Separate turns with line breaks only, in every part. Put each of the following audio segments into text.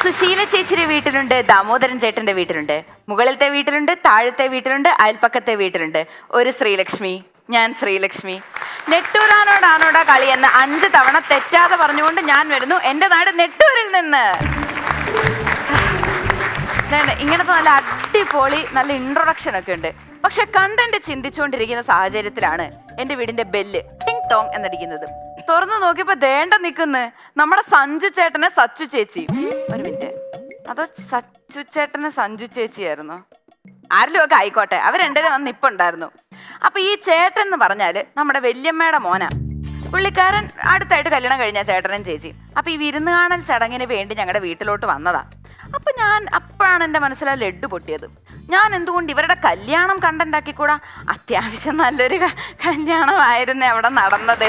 സുശീല ചേച്ചിയുടെ വീട്ടിലുണ്ട്, ദാമോദരൻ ചേട്ടന്റെ വീട്ടിലുണ്ട്, മുകളിലത്തെ വീട്ടിലുണ്ട്, താഴത്തെ വീട്ടിലുണ്ട്, അയൽപ്പക്കത്തെ വീട്ടിലുണ്ട്. ഒരു ശ്രീലക്ഷ്മി, ഞാൻ ശ്രീലക്ഷ്മി. നെട്ടൂരാനോടാണോടാ കളി എന്ന് 5 തവണ തെറ്റാതെ പറഞ്ഞുകൊണ്ട് ഞാൻ വരുന്നു എൻ്റെ നാട് നെട്ടൂരിൽ നിന്ന്. ഇങ്ങനത്തെ നല്ല അടിപൊളി നല്ല ഇൻട്രൊഡക്ഷൻ ഒക്കെ ഉണ്ട്. പക്ഷെ കണ്ടന്റ് ചിന്തിച്ചുകൊണ്ടിരിക്കുന്ന സാഹചര്യത്തിലാണ് എൻ്റെ വീടിന്റെ ബെല്ല് ടിങ് ടോങ് എന്നടിക്കുന്നത്. തുറന്നു നോക്കിയപ്പോ ദേണ്ട നിൽക്കുന്നു നമ്മുടെ സഞ്ജു ചേട്ടനെ സച്ചു ചേച്ചി. ഒരു മിനിറ്റ്, അതോ സച്ചു ചേട്ടനെ സഞ്ജു ചേച്ചിയായിരുന്നു? ആരിലും ഒക്കെ ആയിക്കോട്ടെ, അവർ രണ്ടുപേരും വന്ന് നിപ്പുണ്ടായിരുന്നു. അപ്പൊ ഈ ചേട്ടൻ എന്ന് പറഞ്ഞാല് നമ്മുടെ വല്യമ്മയുടെ മോനാ. പുള്ളിക്കാരൻ അടുത്തായിട്ട് കല്യാണം കഴിഞ്ഞ ചേട്ടനും ചേച്ചി. അപ്പൊ ഈ വിരുന്ന് കാണൽ ചടങ്ങിന് വേണ്ടി ഞങ്ങളുടെ വീട്ടിലോട്ട് വന്നതാ. അപ്പൊ അപ്പോഴാണ് എൻ്റെ മനസ്സിൽ ആ ലഡ്ഡു പൊട്ടിയത്. ഞാൻ എന്തുകൊണ്ട് ഇവരുടെ കല്യാണം കണ്ടന്റാക്കിക്കൂടാ? അത്യാവശ്യം നല്ലൊരു കല്യാണമായിരുന്നേ അവിടെ നടന്നത്.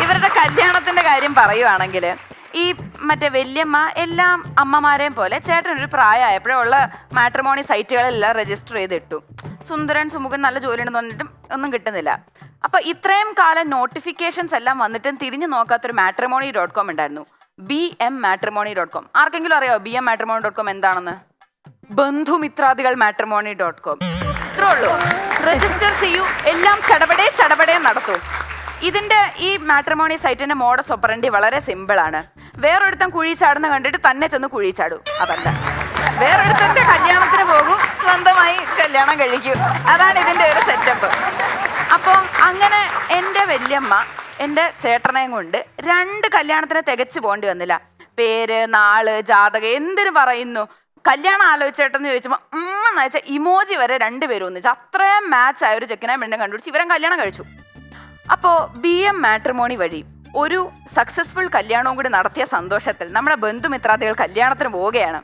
ഇവരുടെ കല്യാണത്തിന്റെ കാര്യം പറയുവാണെങ്കിൽ ഈ മറ്റേ വല്യമ്മ എല്ലാ അമ്മമാരെയും പോലെ ചേട്ടനൊരു പ്രായമായപ്പോഴേ ഉള്ള മാട്രിമോണി സൈറ്റുകളെല്ലാം രജിസ്റ്റർ ചെയ്തിട്ടു. സുന്ദരൻ സുമുഖൻ നല്ല ജോലി ഉണ്ടെന്ന് പറഞ്ഞിട്ടും ഒന്നും കിട്ടുന്നില്ല. അപ്പൊ ഇത്രയും കാലം നോട്ടിഫിക്കേഷൻസ് എല്ലാം വന്നിട്ടും തിരിഞ്ഞു നോക്കാത്തൊരു matrimony.com ഉണ്ടായിരുന്നു, bmmatrimony.com. ആർക്കെങ്കിലും അറിയാമോ bmmatrimony.com എന്താണെന്ന്? ബന്ധുമിത്രാദികൾ matrimony.com. ഇത്രേ ഉള്ളൂ. രജിസ്റ്റർ ചെയ്യൂ, എല്ലാം ചടപടേ നടത്തൂ. ഇതിന്റെ ഈ മാട്രിമോണി സൈറ്റിന്റെ മോഡസ് ഓപ്പറൻഡി വളരെ സിമ്പിൾ ആണ്. വേറൊരുത്തൻ കുഴി ചാടുന്ന കണ്ടിട്ട് തന്നെ ചെന്ന് കുഴി ചാടൂ, അതല്ല. വേറൊരുത്തന്റെ കല്യാണത്തിന് പോകൂ, സ്വന്തമായി കല്യാണം കഴിക്കൂ. അതാണ് ഇതിന്റെ ഒരു സെറ്റപ്പ്. അപ്പോൾ അങ്ങനെ എൻ്റെ വല്യമ്മ എൻ്റെ ചേട്ടനെയും കൊണ്ട് 2 കല്യാണത്തിന് തികച്ചു പോകേണ്ടി വന്നില്ല. പേര്, നാള്, ജാതകം എന്തിനു പറയുന്നു. കല്യാണം ആലോചിച്ചേട്ടെന്ന് ചോദിച്ചപ്പോൾ എന്ന് വെച്ചാൽ ഇമോജി വരെ 2 പേരും ഒന്നിച്ച് അത്രയും മാച്ച് ആയ ഒരു ചെക്കനെ പെണ്ണും കണ്ടുപിടിച്ച് ഇവരും കല്യാണം കഴിച്ചു. അപ്പോൾ BM മാട്രിമോണി വഴി ഒരു സക്സസ്ഫുൾ കല്യാണവും കൂടി നടത്തിയ സന്തോഷത്തിൽ നമ്മുടെ ബന്ധുമിത്രാദികൾ കല്യാണത്തിന് പോവുകയാണ്.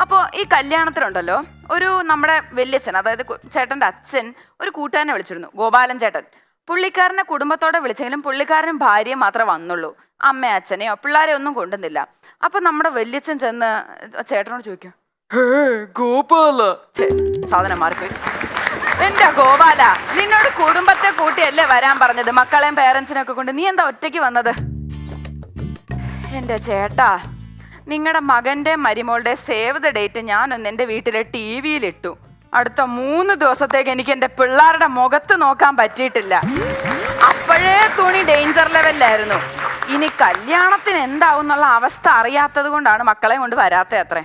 അപ്പോൾ ഈ കല്യാണത്തിനുണ്ടല്ലോ ഒരു നമ്മുടെ വല്യച്ഛൻ, അതായത് ചേട്ടൻ്റെ അച്ഛൻ ഒരു കൂട്ടുകാരനെ വിളിച്ചിരുന്നു, ഗോപാലൻ ചേട്ടൻ. പുള്ളിക്കാരനെ കുടുംബത്തോടെ വിളിച്ചെങ്കിലും പുള്ളിക്കാരനും ഭാര്യയും മാത്രമേ വന്നുള്ളൂ. അമ്മയോ അച്ഛനെയോ പിള്ളേരെയോ ഒന്നും കൊണ്ടുവന്നില്ല. അപ്പം നമ്മുടെ വല്യച്ഛൻ ചെന്ന് ചേട്ടനോട് ചോദിക്കും, ഗോപാല, സാധനം മാറിപ്പോയി, എന്റെ ഗോപാല, നിന്നോട് കുടുംബത്തെ കൂട്ടിയല്ലേ വരാൻ പറഞ്ഞത്, മക്കളെയും പേരൻസിനൊക്കെ കൊണ്ട്, നീ എന്താ ഒറ്റയ്ക്ക് വന്നത്? എൻ്റെ ചേട്ടാ, നിങ്ങളുടെ മകൻ്റെ മരുമോളുടെ സേവ് ദ ഡേറ്റ് ഞാനൊന്ന് എൻ്റെ വീട്ടിലെ TV-യിലിട്ടു. അടുത്ത 3 ദിവസത്തേക്ക് എനിക്ക് എൻ്റെ പിള്ളേരുടെ മുഖത്ത് നോക്കാൻ പറ്റിയിട്ടില്ല. അപ്പോഴേ തുണി ഡേഞ്ചർ ലെവലിലായിരുന്നു. ഇനി കല്യാണത്തിന് എന്താവും എന്നുള്ള അവസ്ഥ അറിയാത്തത് കൊണ്ടാണ് മക്കളെ കൊണ്ട് വരാത്തത് അത്രേ.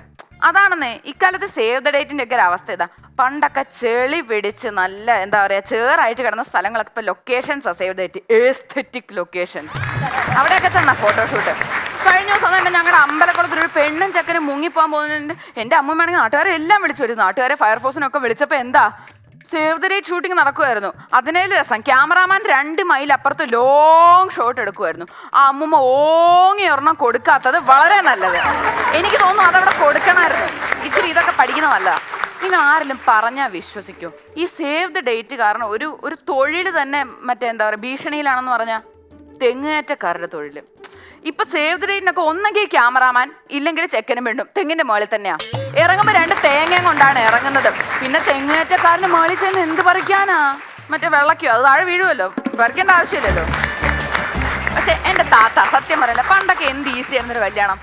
അതാണെന്നേ ഇക്കാലത്ത് സേവ് ദ ഡേറ്റിൻ്റെ ഒക്കെ ഒരു അവസ്ഥ ഇതാ. പണ്ടൊക്കെ ചെളി പിടിച്ച് നല്ല എന്താ പറയുക ചേറായിട്ട് കിടന്ന സ്ഥലങ്ങളൊക്കെ ഇപ്പോൾ ലൊക്കേഷൻസാണ് save the date, aesthetic locations. അവിടെയൊക്കെ ചെന്നാ ഫോട്ടോഷൂട്ട്. കഴിഞ്ഞ ദിവസം തന്നെ ഞങ്ങളുടെ അമ്പലക്കുളത്തിൽ ഒരു പെണ്ണും ചെക്കനും മുങ്ങിപ്പോകാൻ പോകുന്നുണ്ട്. എൻ്റെ അമ്മൂമ്മയാണെങ്കിൽ നാട്ടുകാരെ എല്ലാം വിളിച്ചു വരും. നാട്ടുകാരെ ഫയർഫോഴ്സിനൊക്കെ വിളിച്ചപ്പോൾ എന്താ സേവ് ദ ഡേറ്റ് ഷൂട്ടിംഗ് നടക്കുമായിരുന്നു. അതിനേലും രസം ക്യാമറാമാൻ 2 മൈൽ അപ്പുറത്ത് ലോങ് ഷോട്ട് എടുക്കുമായിരുന്നു. ആ അമ്മൂമ്മ ഓങ്ങി ഒരെണ്ണം കൊടുക്കാത്തത് വളരെ നല്ലത്. എനിക്ക് തോന്നുന്നു അതവിടെ കൊടുക്കണമായിരുന്നു. ഇച്ചിരി ഇതൊക്കെ പഠിക്കുന്ന നല്ലതാണ്. നിങ്ങൾ ആരെങ്കിലും പറഞ്ഞാൽ വിശ്വസിക്കൂ? ഈ സേവ് ദ ഡേറ്റ് കാരണം ഒരു തൊഴിൽ തന്നെ മറ്റേ എന്താ പറയുക ഭീഷണിയിലാണെന്ന് പറഞ്ഞാൽ തെങ്ങേറ്റക്കാരുടെ തൊഴിൽ. ഇപ്പൊ സേവ് ദ ഡേറ്റിനൊക്കെ ഒന്നെങ്കിൽ ക്യാമറാമാൻ, ഇല്ലെങ്കിൽ ചെക്കനും പെണ്ണും തെങ്ങിന്റെ മുകളിൽ തന്നെയാ. ഇറങ്ങുമ്പോൾ 2 തേങ്ങയും കൊണ്ടാണ് ഇറങ്ങുന്നത്. പിന്നെ തെങ്ങേറ്റക്കാരന് മുകളിൽ ചെന്ന് എന്ത് പറിക്കാനാ? മറ്റേ വെള്ളക്കോ, അത് താഴെ വീഴുമല്ലോ, പറിക്കേണ്ട ആവശ്യമില്ലല്ലോ. പക്ഷെ എൻ്റെ താത്ത സത്യം പറയല്ല, പണ്ടൊക്കെ എന്ത് ഈസി ആയിരുന്നൊരു കല്യാണം.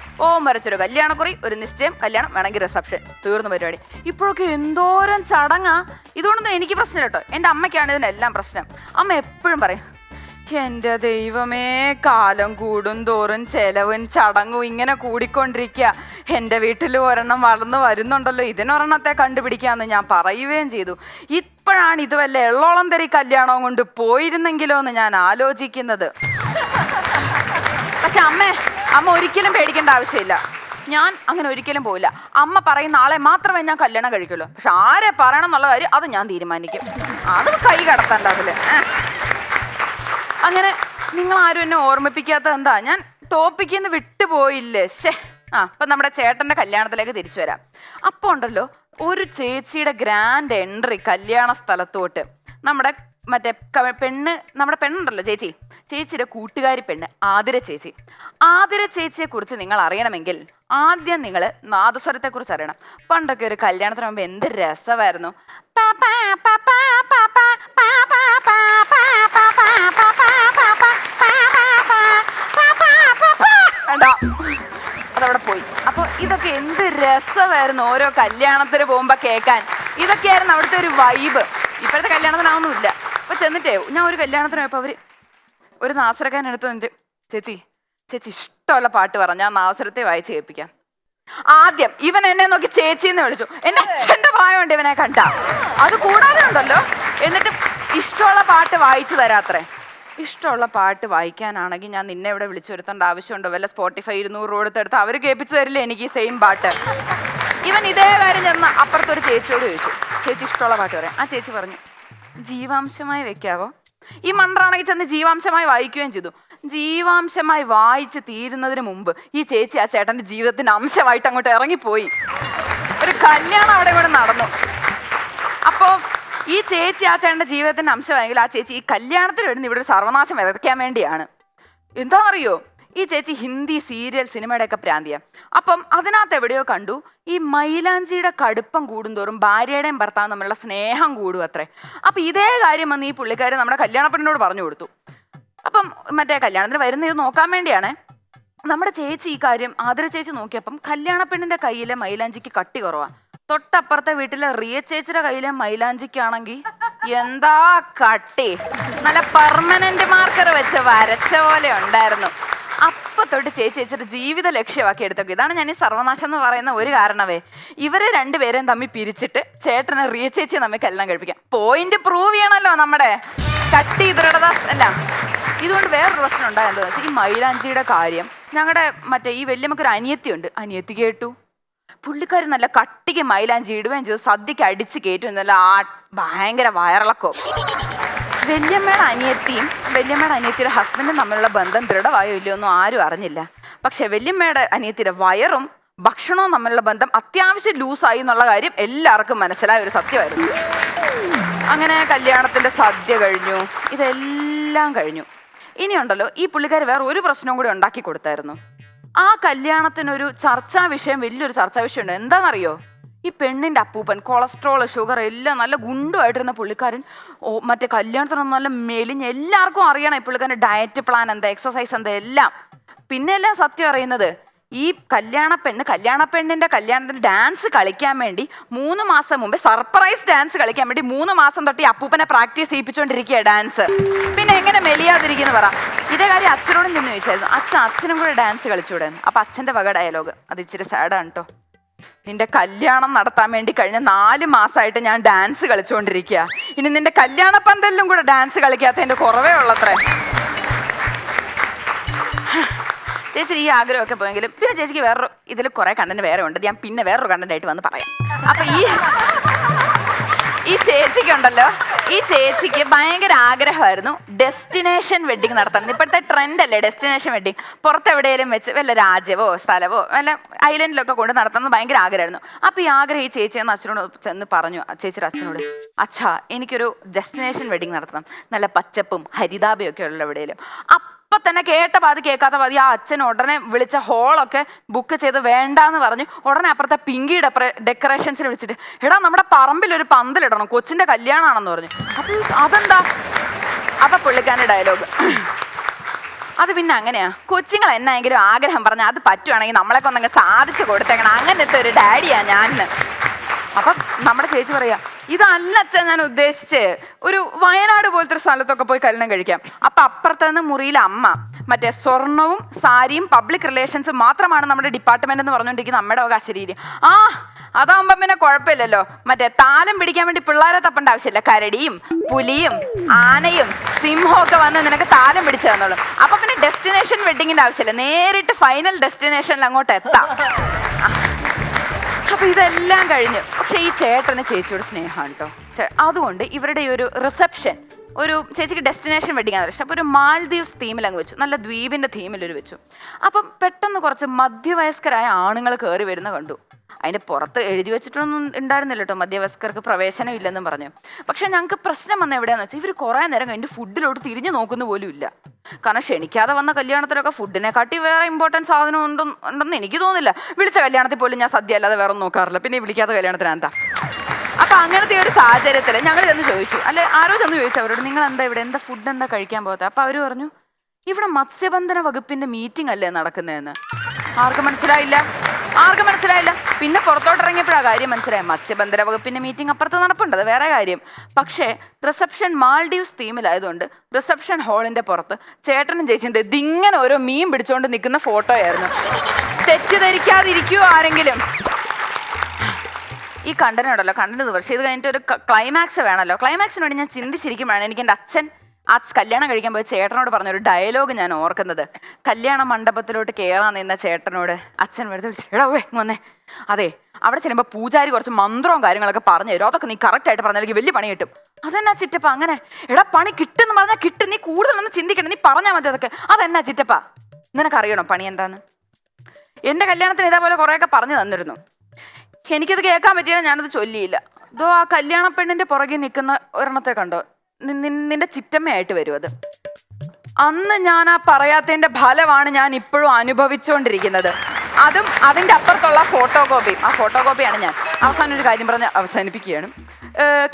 വരച്ചൊരു കല്യാണക്കുറി, ഒരു നിശ്ചയം, കല്യാണം, വേണമെങ്കിൽ റിസപ്ഷൻ, തീർന്നു പരിപാടി. ഇപ്പോഴൊക്കെ എന്തോരം ചടങ്ങാ. ഇതുകൊണ്ടൊന്നും എനിക്ക് പ്രശ്നമില്ല കേട്ടോ, എൻ്റെ അമ്മയ്ക്കാണ് ഇതിനെല്ലാം പ്രശ്നം. അമ്മ എപ്പോഴും പറയും, എൻ്റെ ദൈവമേ, കാലം കൂടും തോറും ചെലവും ചടങ്ങും ഇങ്ങനെ കൂടിക്കൊണ്ടിരിക്കുക. എൻ്റെ വീട്ടിൽ ഒരെണ്ണം വളർന്നു വരുന്നുണ്ടല്ലോ, ഇതിനൊരെണ്ണത്തെ കണ്ടുപിടിക്കാമെന്ന് ഞാൻ പറയുകയും ചെയ്തു. ഇപ്പോഴാണ് ഇത് വല്ല എള്ളോളം തരി കല്യാണവും കൊണ്ട് പോയിരുന്നെങ്കിലോ എന്ന് ഞാൻ ആലോചിക്കുന്നത്. പക്ഷെ അമ്മ ഒരിക്കലും പേടിക്കേണ്ട ആവശ്യമില്ല. ഞാൻ അങ്ങനെ ഒരിക്കലും പോയില്ല. അമ്മ പറയുന്ന ആളെ മാത്രമേ ഞാൻ കല്യാണം കഴിക്കുള്ളൂ. പക്ഷെ ആരെ പറയണം എന്നുള്ള കാര്യം അത് ഞാൻ തീരുമാനിക്കും. അത് കൈ കടത്തണ്ട അതില്. അങ്ങനെ നിങ്ങൾ ആരും എന്നെ ഓർമ്മിപ്പിക്കാത്ത എന്താ? ഞാൻ ടോപ്പിക്കിൽ നിന്ന് വിട്ടുപോയില്ലേ. അപ്പം നമ്മുടെ ചേട്ടൻ്റെ കല്യാണത്തിലേക്ക് തിരിച്ചു വരാം. അപ്പോൾ ഉണ്ടല്ലോ ഒരു ചേച്ചിയുടെ ഗ്രാൻഡ് എൻട്രി കല്യാണ സ്ഥലത്തോട്ട്. നമ്മുടെ മറ്റേ നമ്മുടെ പെണ്ണുണ്ടല്ലോ ചേച്ചിയുടെ കൂട്ടുകാരി പെണ്ണ് ആതിര ചേച്ചിയെ കുറിച്ച് നിങ്ങൾ അറിയണമെങ്കിൽ ആദ്യം നിങ്ങൾ നാദസ്വരത്തെക്കുറിച്ച് അറിയണം. പണ്ടൊക്കെ ഒരു കല്യാണത്തിന് മുമ്പ് എന്ത് രസമായിരുന്നു. കൂടെ പോയി. അപ്പോൾ ഇതൊക്കെ എന്ത് രസമായിരുന്നു ഓരോ കല്യാണത്തിന് പോകുമ്പോൾ കേൾക്കാൻ. ഇതൊക്കെയായിരുന്നു അവിടുത്തെ ഒരു വൈബ്. ഇപ്പോഴത്തെ കല്യാണത്തിനൊന്നുമില്ല. അപ്പോൾ ചെന്നിട്ടേ ഞാൻ ഒരു കല്യാണത്തിന് പോയപ്പോൾ അവർ ഒരു നാസറക്കാൻ എടുത്ത് നിന്നിട്ട് ചേച്ചി ഇഷ്ടമുള്ള പാട്ട് പറഞ്ഞ ആ നാസരത്തെ വായിച്ച് കേൾപ്പിക്കാം. ആദ്യം ഇവൻ എന്നെ നോക്കി ചേച്ചിന്ന് വിളിച്ചു. എന്റെ അച്ഛന്റെ പ്രായമുണ്ട് ഇവനെ കണ്ട. അത് കൂടാതെ ഉണ്ടല്ലോ, എന്നിട്ട് ഇഷ്ടമുള്ള പാട്ട് വായിച്ചു തരാത്രേ. ഇഷ്ടമുള്ള പാട്ട് വായിക്കാനാണെങ്കിൽ ഞാൻ നിന്നെ ഇവിടെ വിളിച്ചു വരുത്തേണ്ട ആവശ്യമുണ്ടോ? വല്ല സ്പോട്ടിഫൈ 200 കൊടുത്തെടുത്ത് അവർ കേൾപ്പിച്ചു തരില്ലേ എനിക്ക് സെയിം പാട്ട്? ഇവൻ ഇതേ കാര്യം ചെന്ന് അപ്പുറത്തൊരു ചേച്ചിയോട് ചോദിച്ചു, ചേച്ചി ഇഷ്ടമുള്ള പാട്ട് പറയാം. ആ ചേച്ചി പറഞ്ഞു, ജീവാംശമായി വെക്കാവോ? ഈ മണ്ടറാണെങ്കിൽ ചെന്ന് ജീവാംശമായി വായിക്കുകയും ചെയ്തു. ജീവാംശമായി വായിച്ച് തീരുന്നതിന് മുമ്പ് ഈ ചേച്ചി ആ ചേട്ടൻ്റെ ജീവിതത്തിൻ്റെ അംശമായിട്ട് അങ്ങോട്ട് ഇറങ്ങിപ്പോയി. ഒരു കല്യാണം അവിടെ കൂടെ നടന്നു. അപ്പോൾ ഈ ചേച്ചി ആ ചേട്ടൻ്റെ ജീവിതത്തിൻ്റെ അംശമായെങ്കിൽ ആ ചേച്ചി ഈ കല്യാണത്തിന് വരുന്ന ഇവിടെ ഒരു സർവനാശം വിതയ്ക്കാൻ വേണ്ടിയാണ്. എന്താണെന്നറിയോ, ഈ ചേച്ചി ഹിന്ദി സീരിയൽ സിനിമയുടെയൊക്കെ പ്രാന്തിയ. അപ്പം അതിനകത്ത് എവിടെയോ കണ്ടു, ഈ മൈലാഞ്ചിയുടെ കടുപ്പം കൂടുന്തോറും ഭാര്യയുടെയും ഭർത്താവും തമ്മിലുള്ള സ്നേഹം കൂടും അത്രേ. അപ്പം ഇതേ കാര്യം വന്ന് ഈ പുള്ളിക്കാരി നമ്മുടെ കല്യാണപ്പെണ്ണിനോട് പറഞ്ഞു കൊടുത്തു. അപ്പം മറ്റേ കല്യാണത്തിന് വരുന്ന ഇത് നോക്കാൻ വേണ്ടിയാണ് നമ്മുടെ ചേച്ചി ഈ കാര്യം ആതിര ചേച്ചി നോക്കിയപ്പം കല്യാണപ്പെണ്ണിന്റെ കയ്യിലെ മൈലാഞ്ചിക്ക് കട്ടി കുറവാ. തൊട്ടപ്പുറത്തെ വീട്ടിലെ റിയ ചേച്ചിയുടെ കയ്യിലെ മൈലാഞ്ചിക്കാണെങ്കിൽ എന്താ കട്ടി, നല്ല പെർമനന്റ് മാർക്കർ വെച്ച് വരച്ച പോലെ ഉണ്ടായിരുന്നു. അപ്പൊ തൊട്ട് ചേച്ചിയുടെ ജീവിത ലക്ഷ്യമാക്കി എടുത്തൊക്കെ. ഇതാണ് ഞാൻ ഈ സർവനാശം എന്ന് പറയുന്ന ഒരു കാരണവേ. ഇവരെ രണ്ടുപേരെയും തമ്മിൽ പിരിച്ചിട്ട് ചേട്ടനെ റിയ ചേച്ചിയെ തമ്മിൽ കല്യാണം കഴിപ്പിക്കാം. പോയിന്റ് പ്രൂവ് ചെയ്യണല്ലോ നമ്മുടെ കട്ടി ദൃഢത എല്ലാം. ഇതുകൊണ്ട് വേറൊരു പ്രശ്നം ഉണ്ടായെന്ന് വെച്ചാൽ ഈ മൈലാഞ്ചിയുടെ കാര്യം ഞങ്ങളുടെ മറ്റേ ഈ വല്യമ്മക്കൊരു അനിയത്തിയുണ്ട്. അനിയത്തി കേട്ടു പുള്ളിക്കാരി നല്ല കട്ടിക്ക് മൈലാഞ്ചി ഇടുകയും ചെയ്തു. സദ്യക്ക് അടിച്ച് കയറ്റും. നല്ല ഭയങ്കര വയറിളക്കോ. വല്യമ്മയുടെ അനിയത്തിയുടെ ഹസ്ബൻഡും തമ്മിലുള്ള ബന്ധം ദൃഢമായോ ഇല്ലയോ ഒന്നും ആരും അറിഞ്ഞില്ല. പക്ഷെ വല്യമ്മയുടെ അനിയത്തിയുടെ വയറും ഭക്ഷണവും തമ്മിലുള്ള ബന്ധം അത്യാവശ്യം ലൂസായി എന്നുള്ള കാര്യം എല്ലാവർക്കും മനസ്സിലായ ഒരു സത്യമായിരുന്നു. അങ്ങനെ കല്യാണത്തിന്റെ സദ്യ കഴിഞ്ഞു, ഇതെല്ലാം കഴിഞ്ഞു. ഇനിയുണ്ടല്ലോ, ഈ പുള്ളിക്കാരി വേറെ ഒരു പ്രശ്നവും കൂടി ഉണ്ടാക്കി കൊടുത്തായിരുന്നു. ആ കല്യാണത്തിനൊരു ചർച്ചാ വിഷയം, വലിയൊരു ചർച്ചാ വിഷയം ഉണ്ട്. എന്താണെന്നറിയോ, ഈ പെണ്ണിൻ്റെ അപ്പൂപ്പൻ കൊളസ്ട്രോൾ ഷുഗർ എല്ലാം നല്ല ഗുണ്ടുമായിട്ടിരുന്ന പുള്ളിക്കാരൻ മറ്റേ കല്യാണത്തിനൊന്നും നല്ല മെലിഞ്ഞ്. എല്ലാവർക്കും അറിയണം ഈ പുള്ളിക്കാരൻ്റെ ഡയറ്റ് പ്ലാൻ എന്താ, എക്സസൈസ് എന്താ എല്ലാം. പിന്നെ എല്ലാം സത്യം അറിയുന്നത്, ഈ കല്യാണപ്പെണ്ണിന്റെ കല്യാണത്തിന് ഡാൻസ് കളിക്കാൻ വേണ്ടി 3 മാസം മുമ്പേ സർപ്രൈസ് ഡാൻസ് കളിക്കാൻ വേണ്ടി 3 മാസം തൊട്ട് ഈ അപ്പൂപ്പനെ പ്രാക്ടീസ് ചെയ്യിപ്പിച്ചുകൊണ്ടിരിക്കുക ഡാൻസ്. പിന്നെ എങ്ങനെ മെലിയാതിരിക്കുന്നു പറ. ഇതേ കാര്യം അച്ഛനോടും ചെന്ന് ചോദിച്ചായിരുന്നു. അച്ഛനും കൂടെ ഡാൻസ് കളിച്ചുകൂടെ? അപ്പൊ അച്ഛന്റെ വക ഡയലോഗ്, അത് ഇച്ചിരി സാഡാണ് കേട്ടോ. നിന്റെ കല്യാണം നടത്താൻ വേണ്ടി കഴിഞ്ഞ 4 മാസമായിട്ട് ഞാൻ ഡാൻസ് കളിച്ചുകൊണ്ടിരിക്കുക. ഇനി നിന്റെ കല്യാണ പന്തലിലും കൂടെ ഡാൻസ് കളിക്കാത്തതിന്റെ കുറവേ ഉള്ളത്രേ. ചേച്ചി ഈ ആഗ്രഹമൊക്കെ പോയെങ്കിലും പിന്നെ ചേച്ചിക്ക് വേറൊരു ഇതിൽ കുറെ കണ്ടന്റ് വേറെ ഉണ്ട്. ഞാൻ പിന്നെ വേറൊരു കണ്ടന്റ് ആയിട്ട് വന്ന് പറയാം. അപ്പൊ ഈ ചേച്ചിക്കുണ്ടല്ലോ, ഈ ചേച്ചിക്ക് ഭയങ്കര ആഗ്രഹമായിരുന്നു ഡെസ്റ്റിനേഷൻ വെഡിങ് നടത്തണം. ഇപ്പോഴത്തെ ട്രെൻഡ് അല്ലേ ഡെസ്റ്റിനേഷൻ വെഡിങ്. പുറത്തെവിടെയെങ്കിലും വെച്ച് വല്ല രാജ്യമോ സ്ഥലമോ വല്ല ഐലൻഡിലൊക്കെ കൊണ്ട് നടത്തുന്നത് ഭയങ്കര ആഗ്രഹമായിരുന്നു. അപ്പൊ ഈ ആഗ്രഹം ഈ ചേച്ചിയെന്ന് അച്ഛനോട് ചെന്ന് പറഞ്ഞു. ചേച്ചിയുടെ അച്ഛനോട്, അച്ഛാ എനിക്കൊരു ഡെസ്റ്റിനേഷൻ വെഡിങ് നടത്തണം, നല്ല പച്ചപ്പും ഹരിതാപയും ഒക്കെ ഉള്ള എവിടെയെങ്കിലും. അപ്പൊ തന്നെ കേട്ട പാതി കേൾക്കാത്ത പാതി ആ അച്ഛൻ ഉടനെ വിളിച്ച ഹോളൊക്കെ ബുക്ക് ചെയ്ത് വേണ്ടാന്ന് പറഞ്ഞു. ഉടനെ അപ്പുറത്തെ പിങ്കി ഡെക്കറേഷൻസിൽ വിളിച്ചിട്ട്, എടാ നമ്മുടെ പറമ്പിൽ ഒരു പന്തലിടണം, കൊച്ചിന്റെ കല്യാണമാണെന്ന് പറഞ്ഞു. അപ്പൊ അതെന്താ? അപ്പൊ പുള്ളിക്കാരൻ്റെ ഡയലോഗ്, അത് പിന്നെ അങ്ങനെയാ, കൊച്ചുങ്ങൾ എന്നായെങ്കിലും ആഗ്രഹം പറഞ്ഞാൽ അത് പറ്റുവാണെങ്കിൽ നമ്മളൊക്കെ ഒന്നങ്ങ് സാധിച്ചു കൊടുത്തേക്കണം, അങ്ങനത്തെ ഒരു ഡാഡിയാ ഞാൻ. അപ്പം നമ്മുടെ ചേച്ചി പറയാ, ഇതല്ല അച്ഛാ ഞാൻ ഉദ്ദേശിച്ച്, ഒരു വയനാട് പോലത്തെ ഒരു സ്ഥലത്തൊക്കെ പോയി കല്യാണം കഴിക്കാം. അപ്പൊ അപ്പുറത്ത് നിന്ന് മുറിയിലെ അമ്മ മറ്റേ സ്വർണവും സാരിയും പബ്ലിക് റിലേഷൻസും മാത്രമാണ് നമ്മുടെ ഡിപ്പാർട്ട്മെന്റ് എന്ന് പറഞ്ഞുകൊണ്ടിരിക്കുന്ന അമ്മയുടെ വക അശരീരി. അതാകുമ്പോ പിന്നെ കുഴപ്പമില്ലല്ലോ, മറ്റേ താലം പിടിക്കാൻ വേണ്ടി പിള്ളേരെ തപ്പേണ്ട ആവശ്യമില്ല, കരടിയും പുലിയും ആനയും സിംഹവും ഒക്കെ വന്ന് നിനക്ക് താലം പിടിച്ചു തന്നോളും. അപ്പൊ പിന്നെ ഡെസ്റ്റിനേഷൻ വെഡിങ്ങിന്റെ ആവശ്യമില്ല, നേരിട്ട് ഫൈനൽ ഡെസ്റ്റിനേഷനിൽ അങ്ങോട്ട് എത്താം. അപ്പൊ ഇതെല്ലാം കഴിഞ്ഞു. പക്ഷെ ഈ ചേട്ടന് ചേച്ചിയോട് സ്നേഹമാണ് കേട്ടോ. അതുകൊണ്ട് ഇവരുടെ ഈ ഒരു റിസപ്ഷൻ, ഒരു ചേച്ചിക്ക് ഡെസ്റ്റിനേഷൻ വെഡിങ് ആണ്. പക്ഷെ അപ്പോൾ ഒരു മാൽദീവ്സ് തീമിൽ അങ്ങ് വെച്ചു, നല്ല ദ്വീപിന്റെ തീമിലൊരു വെച്ചു. അപ്പം പെട്ടെന്ന് കുറച്ച് മധ്യവയസ്കരായ ആണുങ്ങൾ കയറി വരുന്ന കണ്ടു. അതിൻ്റെ പുറത്ത് എഴുതി വെച്ചിട്ടൊന്നും ഉണ്ടായിരുന്നില്ല കേട്ടോ, മധ്യവയസ്കർക്ക് പ്രവേശനം ഇല്ലെന്നും പറഞ്ഞു. പക്ഷെ ഞങ്ങൾക്ക് പ്രശ്നം വന്ന എവിടെയാണെന്ന് വെച്ചാൽ, ഇവർ കുറേ നേരം കഴിഞ്ഞ് ഫുഡിലോട്ട് തിരിഞ്ഞു നോക്കുന്ന പോലും ഇല്ല. കാരണം ക്ഷണിക്കാതെ വന്ന കല്യാണത്തിലൊക്കെ ഫുഡിനെക്കാട്ടി വേറെ ഇമ്പോർട്ടൻറ്റ് സാധനം ഉണ്ടെന്ന് എനിക്ക് തോന്നുന്നില്ല. വിളിച്ച കല്യാണത്തിൽ പോലും ഞാൻ സദ്യ അല്ലാതെ വേറെ ഒന്നും നോക്കാറില്ല, പിന്നെ വിളിക്കാത്ത കല്യാണത്തിന് എന്താ. അപ്പം അങ്ങനത്തെ ഒരു സാഹചര്യത്തിൽ ഞങ്ങൾ ചെന്ന് ചോദിച്ചു, ആരോ ചെന്ന് ചോദിച്ചു അവരോട്, നിങ്ങൾ എന്താ ഇവിടെ എന്താ ഫുഡ് എന്താ കഴിക്കാൻ പോകാത്ത? അപ്പം അവർ പറഞ്ഞു, ഇവിടെ മത്സ്യബന്ധന വകുപ്പിൻ്റെ മീറ്റിംഗ് അല്ലേ നടക്കുന്നതെന്ന്. ആർക്കും മനസ്സിലായില്ല. പിന്നെ പുറത്തോട്ടിറങ്ങിയപ്പോഴാ കാര്യം മനസ്സിലായി. മത്സ്യബന്ധന വകുപ്പിന്റെ മീറ്റിംഗ് അപ്പുറത്ത് നടപ്പുണ്ട്, അത് വേറെ കാര്യം. പക്ഷേ റിസപ്ഷൻ മാൾഡീവ്സ് തീമിലായതുകൊണ്ട് റിസപ്ഷൻ ഹാളിന്റെ പുറത്ത് ചേട്ടനും ചേച്ചിയും ഇതിങ്ങനെ ഓരോ മീൻ പിടിച്ചുകൊണ്ട് നിൽക്കുന്ന ഫോട്ടോയായിരുന്നു. തെറ്റിദ്ധരിക്കാതിരിക്കുവോ ആരെങ്കിലും? ഈ കണ്ടന്റ് ദിവസം ഇത് കഴിഞ്ഞിട്ട് ഒരു ക്ലൈമാക്സ് വേണമല്ലോ. ക്ലൈമാക്സിന് വേണ്ടി ഞാൻ ചിന്തിച്ചിരിക്കുമ്പോഴാണ് എനിക്ക് എൻ്റെ അച്ഛൻ കല്യാണം കഴിക്കാൻ പോയ ചേട്ടനോട് പറഞ്ഞൊരു ഡയലോഗ് ഞാൻ ഓർക്കുന്നത്. കല്യാണ മണ്ഡപത്തിലോട്ട് കയറാൻ നിന്ന ചേട്ടനോട് അച്ഛൻ വെറുതെ വിളിച്ചു, എടാ വന്നേ, അതെ അവിടെ ചെല്ലുമ്പോൾ പൂജാരി കുറച്ച് മന്ത്രവും കാര്യങ്ങളൊക്കെ പറഞ്ഞു തരും, അതൊക്കെ നീ കറക്റ്റായിട്ട് പറഞ്ഞാൽ വലിയ പണി കിട്ടും. അതെന്നാ ചിറ്റപ്പ അങ്ങനെ? എടാ പണി കിട്ടുമെന്ന് പറഞ്ഞാൽ കിട്ടും, നീ കൂടുതലൊന്നും ചിന്തിക്കണം, നീ പറഞ്ഞാൽ മതി അതൊക്കെ. അതെന്നാ ചിറ്റപ്പ? നിനക്കറിയണോ പണി എന്താന്ന്? എൻ്റെ കല്യാണത്തിന് ഇതേപോലെ കുറേയൊക്കെ പറഞ്ഞു തന്നിരുന്നു. എനിക്കത് കേൾക്കാൻ പറ്റിയാൽ ഞാനത് ചൊല്ലിയില്ല. ഇതോ ആ കല്യാണ പെണ്ണിൻ്റെ പുറകെ നിൽക്കുന്ന ഒരെണ്ണത്തെ കണ്ടോ, നിന്റെ ചിറ്റമ്മയായിട്ട് വരും അത്. അന്ന് ഞാൻ ആ പറയാത്തതിൻ്റെ ഫലമാണ് ഞാൻ ഇപ്പോഴും അനുഭവിച്ചുകൊണ്ടിരിക്കുന്നത്. അതും അതിൻ്റെ അപ്പുറത്തുള്ള ഫോട്ടോകോപ്പിയും. ആ ഫോട്ടോകോപ്പിയാണ് ഞാൻ. അവസാനം ഒരു കാര്യം പറഞ്ഞ് അവസാനിപ്പിക്കുകയാണ്.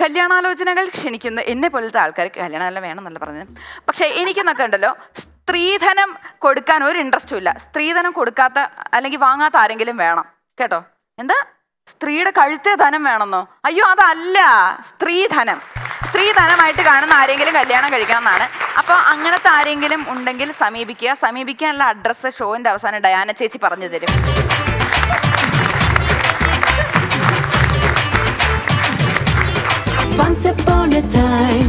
കല്യാണാലോചനകൾ ക്ഷണിക്കുന്ന എന്നെ പോലത്തെ ആൾക്കാർ കല്യാണം വേണമെന്നല്ല പറഞ്ഞത്. പക്ഷേ എനിക്കെന്നൊക്കെ ഉണ്ടല്ലോ, സ്ത്രീധനം കൊടുക്കാൻ ഒരു ഇൻട്രസ്റ്റും ഇല്ല. സ്ത്രീധനം കൊടുക്കാത്ത അല്ലെങ്കിൽ വാങ്ങാത്ത ആരെങ്കിലും വേണം കേട്ടോ. എന്താ സ്ത്രീയുടെ കഴുത്തേ ധനം വേണമെന്നോ? അയ്യോ അതല്ല, സ്ത്രീധനമായിട്ട് കാണുന്ന ആരെങ്കിലും കല്യാണം കഴിക്കണം എന്നാണ്. അപ്പോൾ അങ്ങനത്തെ ആരെങ്കിലും ഉണ്ടെങ്കിൽ സമീപിക്കാനുള്ള അഡ്രസ്സ് ഷോന്റെ അവസാനം ഡയാന ചേച്ചി പറഞ്ഞു തരും. Once upon a time